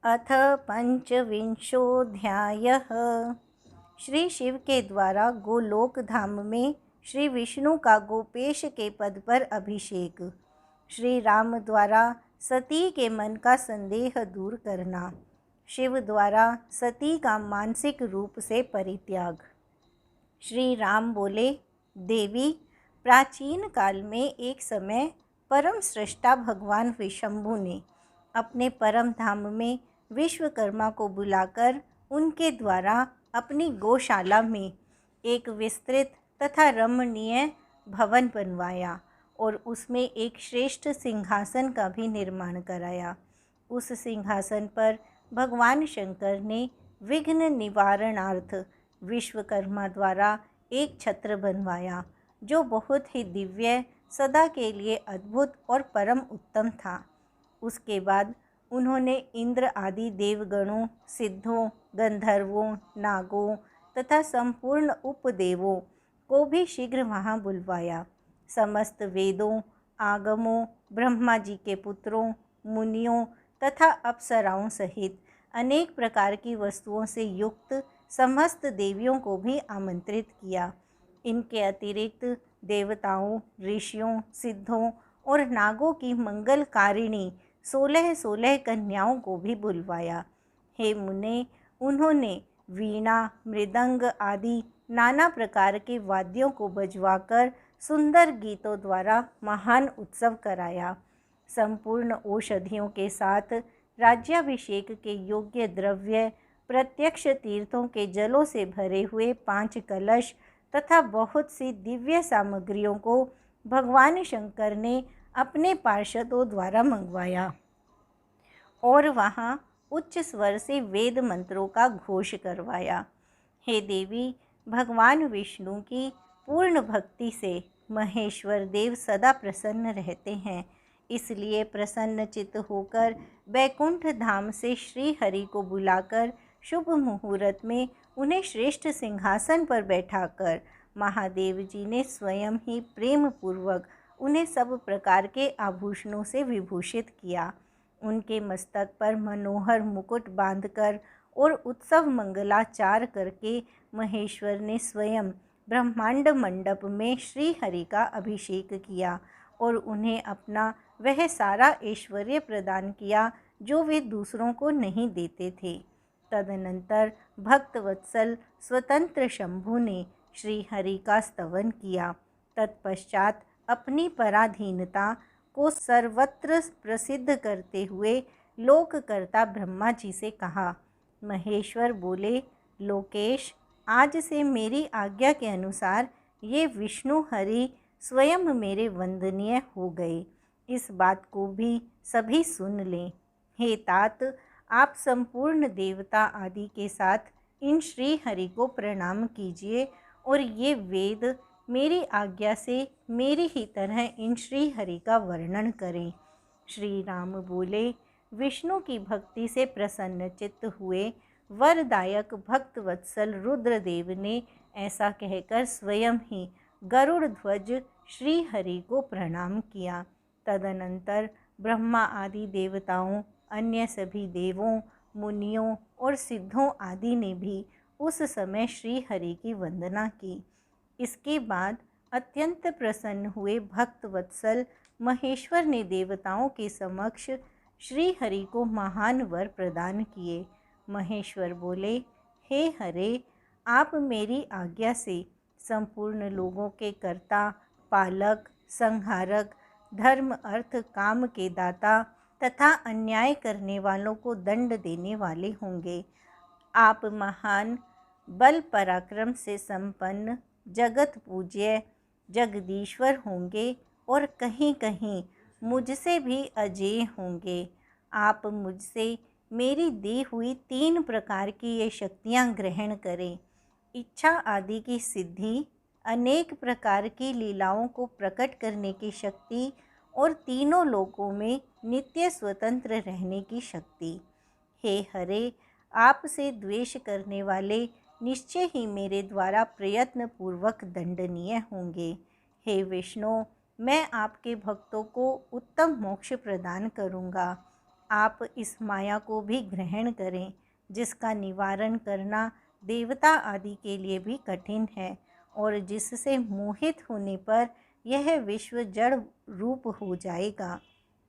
अथ पंचविंशोऽध्यायः। श्री शिव के द्वारा गोलोक धाम में श्री विष्णु का गोपेश के पद पर अभिषेक। श्री राम द्वारा सती के मन का संदेह दूर करना। शिव द्वारा सती का मानसिक रूप से परित्याग। श्री राम बोले, देवी, प्राचीन काल में एक समय परम सृष्टा भगवान विशंभु ने अपने परम धाम में विश्वकर्मा को बुलाकर उनके द्वारा अपनी गौशाला में एक विस्तृत तथा रमणीय भवन बनवाया और उसमें एक श्रेष्ठ सिंहासन का भी निर्माण कराया। उस सिंहासन पर भगवान शंकर ने विघ्न निवारणार्थ विश्वकर्मा द्वारा एक छत्र बनवाया, जो बहुत ही दिव्य, सदा के लिए अद्भुत और परम उत्तम था। उसके बाद उन्होंने इंद्र आदि देवगणों, सिद्धों, गंधर्वों, नागों तथा संपूर्ण उपदेवों को भी शीघ्र वहाँ बुलवाया। समस्त वेदों, आगमों, ब्रह्मा जी के पुत्रों, मुनियों तथा अप्सराओं सहित अनेक प्रकार की वस्तुओं से युक्त समस्त देवियों को भी आमंत्रित किया। इनके अतिरिक्त देवताओं, ऋषियों, सिद्धों और नागों की मंगलकारिणी 16 कन्याओं को भी बुलवाया। हे मुने, उन्होंने वीणा, मृदंग आदि नाना प्रकार के वाद्यों को बजवाकर सुंदर गीतों द्वारा महान उत्सव कराया। संपूर्ण औषधियों के साथ राज्याभिषेक के योग्य द्रव्य, प्रत्यक्ष तीर्थों के जलों से भरे हुए 5 कलश तथा बहुत सी दिव्य सामग्रियों को भगवान शंकर ने अपने पार्षदों द्वारा मंगवाया और वहाँ उच्च स्वर से वेद मंत्रों का घोष करवाया। हे देवी, भगवान विष्णु की पूर्ण भक्ति से महेश्वर देव सदा प्रसन्न रहते हैं। इसलिए प्रसन्नचित्त होकर वैकुंठ धाम से श्री हरि को बुलाकर शुभ मुहूर्त में उन्हें श्रेष्ठ सिंहासन पर बैठाकर महादेव जी ने स्वयं ही प्रेम पूर्वक उन्हें सब प्रकार के आभूषणों से विभूषित किया। उनके मस्तक पर मनोहर मुकुट बांधकर और उत्सव मंगलाचार करके महेश्वर ने स्वयं ब्रह्मांड मंडप में श्री हरि का अभिषेक किया और उन्हें अपना वह सारा ऐश्वर्य प्रदान किया जो वे दूसरों को नहीं देते थे। तदनंतर भक्तवत्सल स्वतंत्र शंभु ने श्री हरि का स्तवन किया। तत्पश्चात अपनी पराधीनता को सर्वत्र प्रसिद्ध करते हुए लोककर्ता ब्रह्मा जी से कहा। महेश्वर बोले, लोकेश, आज से मेरी आज्ञा के अनुसार ये विष्णु हरि स्वयं मेरे वंदनीय हो गए। इस बात को भी सभी सुन लें। हे तात, आप संपूर्ण देवता आदि के साथ इन श्री हरि को प्रणाम कीजिए और ये वेद मेरी आज्ञा से मेरी ही तरह इन श्री हरि का वर्णन करें। श्री राम बोले, विष्णु की भक्ति से प्रसन्नचित्त हुए वरदायक भक्तवत्सल रुद्रदेव ने ऐसा कहकर स्वयं ही गरुड़ ध्वज श्री हरि को प्रणाम किया। तदनंतर ब्रह्मा आदि देवताओं, अन्य सभी देवों, मुनियों और सिद्धों आदि ने भी उस समय श्री हरि की वंदना की। इसके बाद अत्यंत प्रसन्न हुए भक्तवत्सल महेश्वर ने देवताओं के समक्ष श्री हरि को महान वर प्रदान किए। महेश्वर बोले, हे हरे, आप मेरी आज्ञा से संपूर्ण लोगों के कर्ता, पालक, संहारक, धर्म अर्थ काम के दाता तथा अन्याय करने वालों को दंड देने वाले होंगे। आप महान बल पराक्रम से संपन्न, जगत पूज्य, जगदीश्वर होंगे और कहीं कहीं मुझसे भी अजेय होंगे। आप मुझसे मेरी दी हुई 3 प्रकार की ये शक्तियाँ ग्रहण करें। इच्छा आदि की सिद्धि, अनेक प्रकार की लीलाओं को प्रकट करने की शक्ति और तीनों लोकों में नित्य स्वतंत्र रहने की शक्ति। हे हरे, आपसे द्वेष करने वाले निश्चय ही मेरे द्वारा प्रयत्न पूर्वक दंडनीय होंगे। हे विष्णु, मैं आपके भक्तों को उत्तम मोक्ष प्रदान करूँगा। आप इस माया को भी ग्रहण करें, जिसका निवारण करना देवता आदि के लिए भी कठिन है और जिससे मोहित होने पर यह विश्व जड़ रूप हो जाएगा।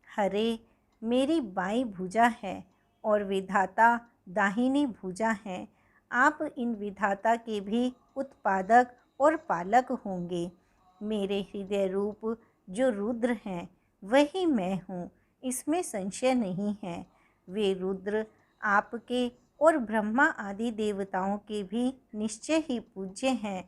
हरे, मेरी बाईं भुजा है और विधाता दाहिनी भुजा है। आप इन विधाता के भी उत्पादक और पालक होंगे। मेरे हृदय रूप जो रुद्र हैं वही मैं हूँ, इसमें संशय नहीं है। वे रुद्र आपके और ब्रह्मा आदि देवताओं के भी निश्चय ही पूज्य हैं।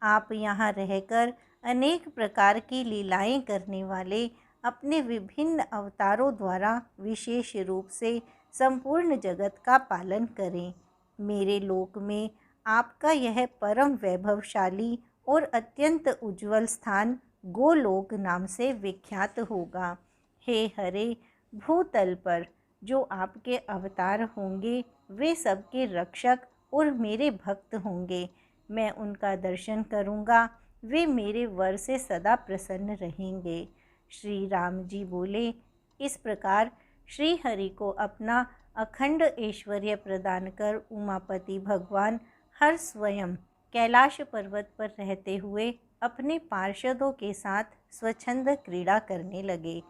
आप यहाँ रहकर अनेक प्रकार की लीलाएं करने वाले अपने विभिन्न अवतारों द्वारा विशेष रूप से संपूर्ण जगत का पालन करें। मेरे लोक में आपका यह परम वैभवशाली और अत्यंत उज्जवल स्थान गोलोक नाम से विख्यात होगा। हे हरे, भूतल पर जो आपके अवतार होंगे वे सबके रक्षक और मेरे भक्त होंगे। मैं उनका दर्शन करूँगा, वे मेरे वर से सदा प्रसन्न रहेंगे। श्री राम जी बोले, इस प्रकार श्री हरि को अपना अखंड ऐश्वर्य प्रदान कर उमापति भगवान हर स्वयं कैलाश पर्वत पर रहते हुए अपने पार्षदों के साथ स्वच्छंद क्रीड़ा करने लगे।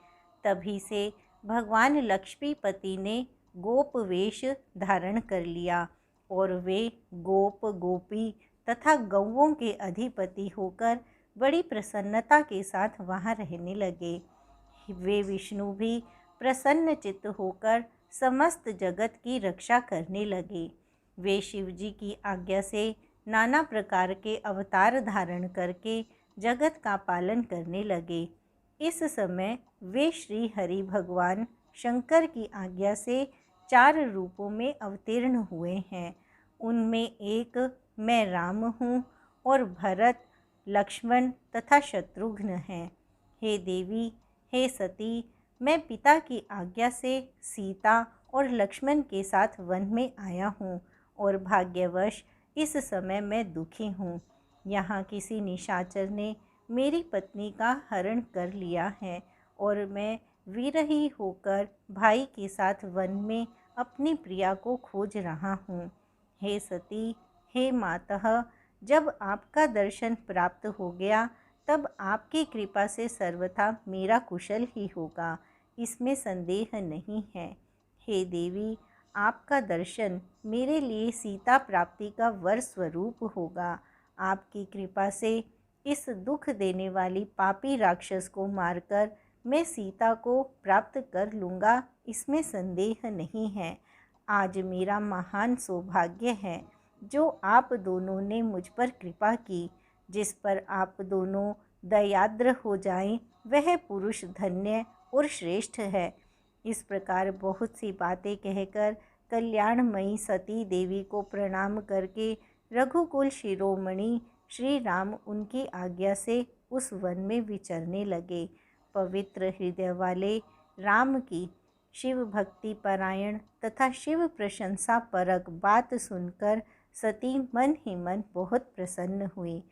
तभी से भगवान लक्ष्मीपति ने गोप वेश धारण कर लिया और वे गोप गोपी तथा गौओं के अधिपति होकर बड़ी प्रसन्नता के साथ वहाँ रहने लगे। वे विष्णु भी प्रसन्न चित्त होकर समस्त जगत की रक्षा करने लगे। वे शिव जी की आज्ञा से नाना प्रकार के अवतार धारण करके जगत का पालन करने लगे। इस समय वे श्री हरि भगवान शंकर की आज्ञा से 4 रूपों में अवतीर्ण हुए हैं। उनमें एक मैं राम हूँ और भरत, लक्ष्मण तथा शत्रुघ्न हैं। हे देवी, हे सती, मैं पिता की आज्ञा से सीता और लक्ष्मण के साथ वन में आया हूँ और भाग्यवश इस समय मैं दुखी हूँ। यहाँ किसी निशाचर ने मेरी पत्नी का हरण कर लिया है और मैं विरही होकर भाई के साथ वन में अपनी प्रिया को खोज रहा हूँ। हे सती, हे मातः, जब आपका दर्शन प्राप्त हो गया तब आपकी कृपा से सर्वथा मेरा कुशल ही होगा, इसमें संदेह नहीं है। हे देवी, आपका दर्शन मेरे लिए सीता प्राप्ति का वर स्वरूप होगा। आपकी कृपा से इस दुख देने वाली पापी राक्षस को मारकर मैं सीता को प्राप्त कर लूँगा, इसमें संदेह नहीं है। आज मेरा महान सौभाग्य है जो आप दोनों ने मुझ पर कृपा की। जिस पर आप दोनों दयाद्र हो जाएं, वह पुरुष धन्य और श्रेष्ठ है। इस प्रकार बहुत सी बातें कहकर कल्याणमयी सती देवी को प्रणाम करके रघुकुल शिरोमणि श्री राम उनकी आज्ञा से उस वन में विचरने लगे। पवित्र हृदय वाले राम की शिव भक्ति परायण तथा शिव प्रशंसा परक बात सुनकर सती मन ही मन बहुत प्रसन्न हुई।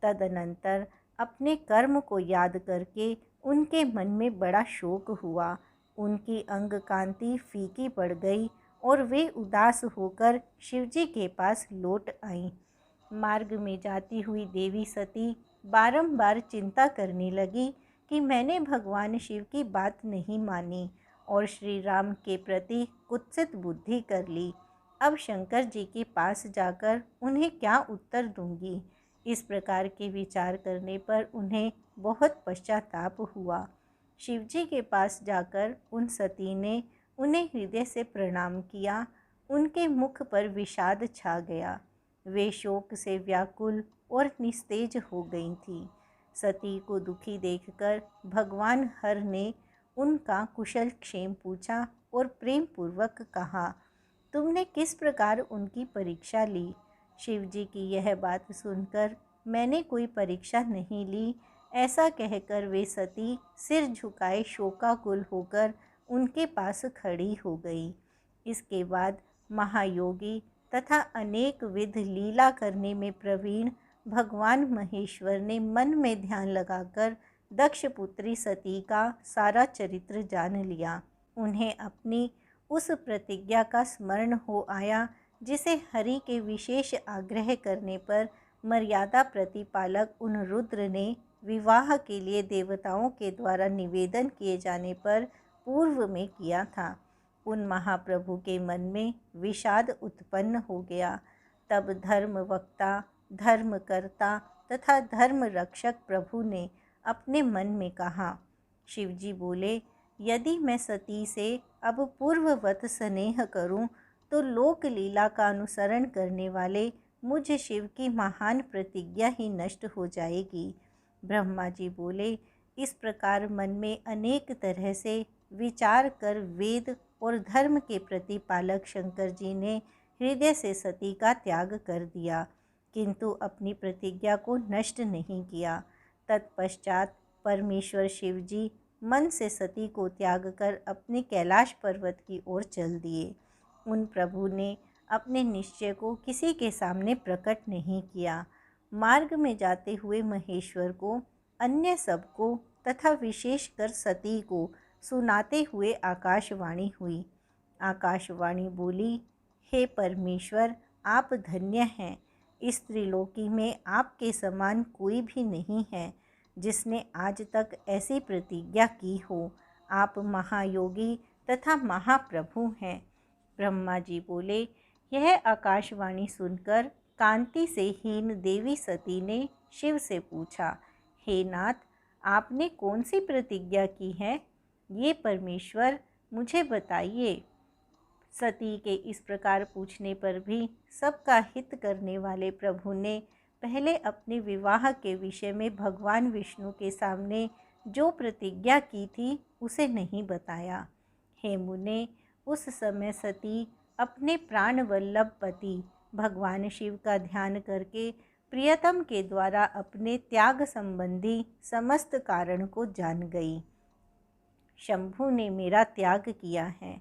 तदनंतर अपने कर्म को याद करके उनके मन में बड़ा शोक हुआ। उनकी अंग कांति फीकी पड़ गई और वे उदास होकर शिवजी के पास लौट आईं। मार्ग में जाती हुई देवी सती बारंबार चिंता करने लगी कि मैंने भगवान शिव की बात नहीं मानी और श्री राम के प्रति कुत्सित बुद्धि कर ली। अब शंकर जी के पास जाकर उन्हें क्या उत्तर दूंगी। इस प्रकार के विचार करने पर उन्हें बहुत पश्चाताप हुआ। शिव जी के पास जाकर उन सती ने उन्हें हृदय से प्रणाम किया। उनके मुख पर विषाद छा गया। वे शोक से व्याकुल और निस्तेज हो गई थीं। सती को दुखी देखकर भगवान हर ने उनका कुशल क्षेम पूछा और प्रेम पूर्वक कहा, तुमने किस प्रकार उनकी परीक्षा ली। शिव जी की यह बात सुनकर मैंने कोई परीक्षा नहीं ली, ऐसा कहकर वे सती सिर झुकाए शोकाकुल होकर उनके पास खड़ी हो गई। इसके बाद महायोगी तथा अनेक विध लीला करने में प्रवीण भगवान महेश्वर ने मन में ध्यान लगाकर दक्ष पुत्री सती का सारा चरित्र जान लिया। उन्हें अपनी उस प्रतिज्ञा का स्मरण हो आया जिसे हरि के विशेष आग्रह करने पर मर्यादा प्रतिपालक उन रुद्र ने विवाह के लिए देवताओं के द्वारा निवेदन किए जाने पर पूर्व में किया था। उन महाप्रभु के मन में विषाद उत्पन्न हो गया। तब धर्मवक्ता, धर्मकर्ता तथा धर्म रक्षक प्रभु ने अपने मन में कहा। शिवजी बोले, यदि मैं सती से अब पूर्ववत स्नेह करूं तो लोक लीला का अनुसरण करने वाले मुझ शिव की महान प्रतिज्ञा ही नष्ट हो जाएगी। ब्रह्मा जी बोले, इस प्रकार मन में अनेक तरह से विचार कर वेद और धर्म के प्रतिपालक शंकर जी ने हृदय से सती का त्याग कर दिया, किंतु अपनी प्रतिज्ञा को नष्ट नहीं किया। तत्पश्चात परमेश्वर शिव जी मन से सती को त्याग कर अपने कैलाश पर्वत की ओर चल दिए। उन प्रभु ने अपने निश्चय को किसी के सामने प्रकट नहीं किया। मार्ग में जाते हुए महेश्वर को, अन्य सबको तथा विशेषकर सती को सुनाते हुए आकाशवाणी हुई। आकाशवाणी बोली, हे परमेश्वर, आप धन्य हैं। इस त्रिलोकी में आपके समान कोई भी नहीं है जिसने आज तक ऐसी प्रतिज्ञा की हो। आप महायोगी तथा महाप्रभु हैं। ब्रह्मा जी बोले, यह आकाशवाणी सुनकर कांति से हीन देवी सती ने शिव से पूछा, हे नाथ, आपने कौन सी प्रतिज्ञा की है? ये परमेश्वर मुझे बताइए। सती के इस प्रकार पूछने पर भी सबका हित करने वाले प्रभु ने पहले अपने विवाह के विषय में भगवान विष्णु के सामने जो प्रतिज्ञा की थी उसे नहीं बताया। हे मुने, उस समय सती अपने प्राण वल्लभ पति भगवान शिव का ध्यान करके प्रियतम के द्वारा अपने त्याग संबंधी समस्त कारण को जान गई। शंभु ने मेरा त्याग किया है,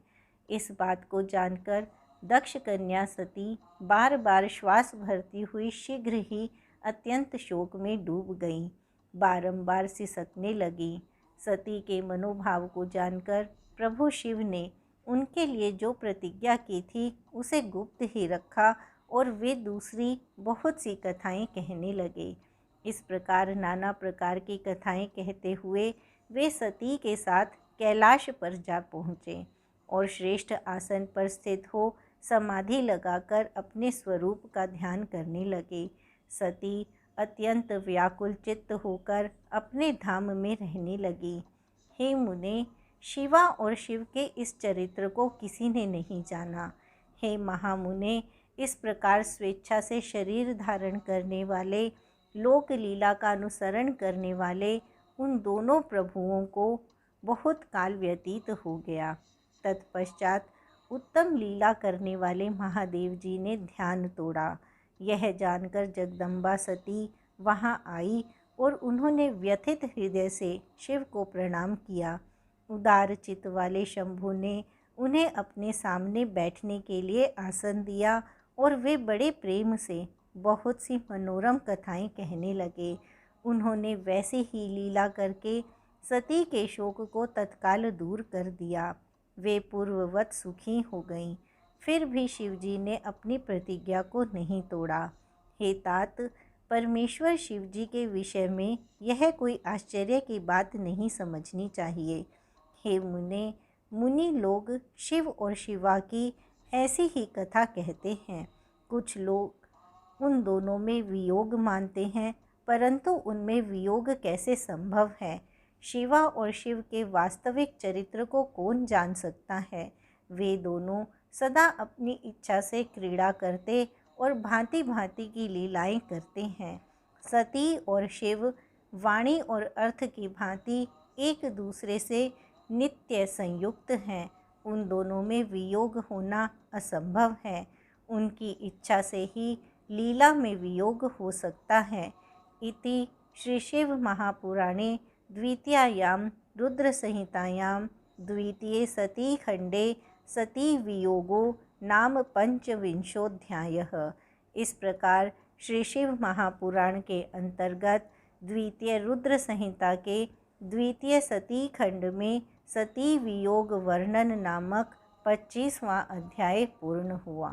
इस बात को जानकर दक्ष कन्या सती बार बार श्वास भरती हुई शीघ्र ही अत्यंत शोक में डूब गई, बारंबार सिसकने लगी। सती के मनोभाव को जानकर प्रभु शिव ने उनके लिए जो प्रतिज्ञा की थी उसे गुप्त ही रखा और वे दूसरी बहुत सी कथाएं कहने लगे। इस प्रकार नाना प्रकार की कथाएं कहते हुए वे सती के साथ कैलाश पर जा पहुँचे और श्रेष्ठ आसन पर स्थित हो समाधि लगाकर अपने स्वरूप का ध्यान करने लगे। सती अत्यंत व्याकुल चित्त होकर अपने धाम में रहने लगी। हे मुने, शिवा और शिव के इस चरित्र को किसी ने नहीं जाना। हे महामुने, इस प्रकार स्वेच्छा से शरीर धारण करने वाले, लोक लीला का अनुसरण करने वाले उन दोनों प्रभुओं को बहुत काल व्यतीत हो गया। तत्पश्चात उत्तम लीला करने वाले महादेव जी ने ध्यान तोड़ा। यह जानकर जगदम्बा सती वहाँ आई और उन्होंने व्यथित हृदय से शिव को प्रणाम किया। उदार चित्त वाले शंभु ने उन्हें अपने सामने बैठने के लिए आसन दिया और वे बड़े प्रेम से बहुत सी मनोरम कथाएं कहने लगे। उन्होंने वैसे ही लीला करके सती के शोक को तत्काल दूर कर दिया। वे पूर्ववत सुखी हो गईं। फिर भी शिवजी ने अपनी प्रतिज्ञा को नहीं तोड़ा। हे तात, परमेश्वर शिवजी के विषय में यह कोई आश्चर्य की बात नहीं समझनी चाहिए। हे मुने, मुनि लोग शिव और शिवा की ऐसी ही कथा कहते हैं। कुछ लोग उन दोनों में वियोग मानते हैं, परंतु उनमें वियोग कैसे संभव है? शिवा और शिव के वास्तविक चरित्र को कौन जान सकता है? वे दोनों सदा अपनी इच्छा से क्रीड़ा करते और भांति भांति की लीलाएं करते हैं। सती और शिव वाणी और अर्थ की भांति एक दूसरे से नित्य संयुक्त हैं। उन दोनों में वियोग होना असंभव है। उनकी इच्छा से ही लीला में वियोग हो सकता है। इति श्री शिव महापुराणे द्वितीयायां रुद्र संहितायां द्वितीये सती खंडे सती वियोगो नाम पंचविंशोऽध्यायः। इस प्रकार श्री शिव महापुराण के अंतर्गत द्वितीय रुद्र संहिता के द्वितीय सती खंड में सती वियोग वर्णन नामक 25वां अध्याय पूर्ण हुआ।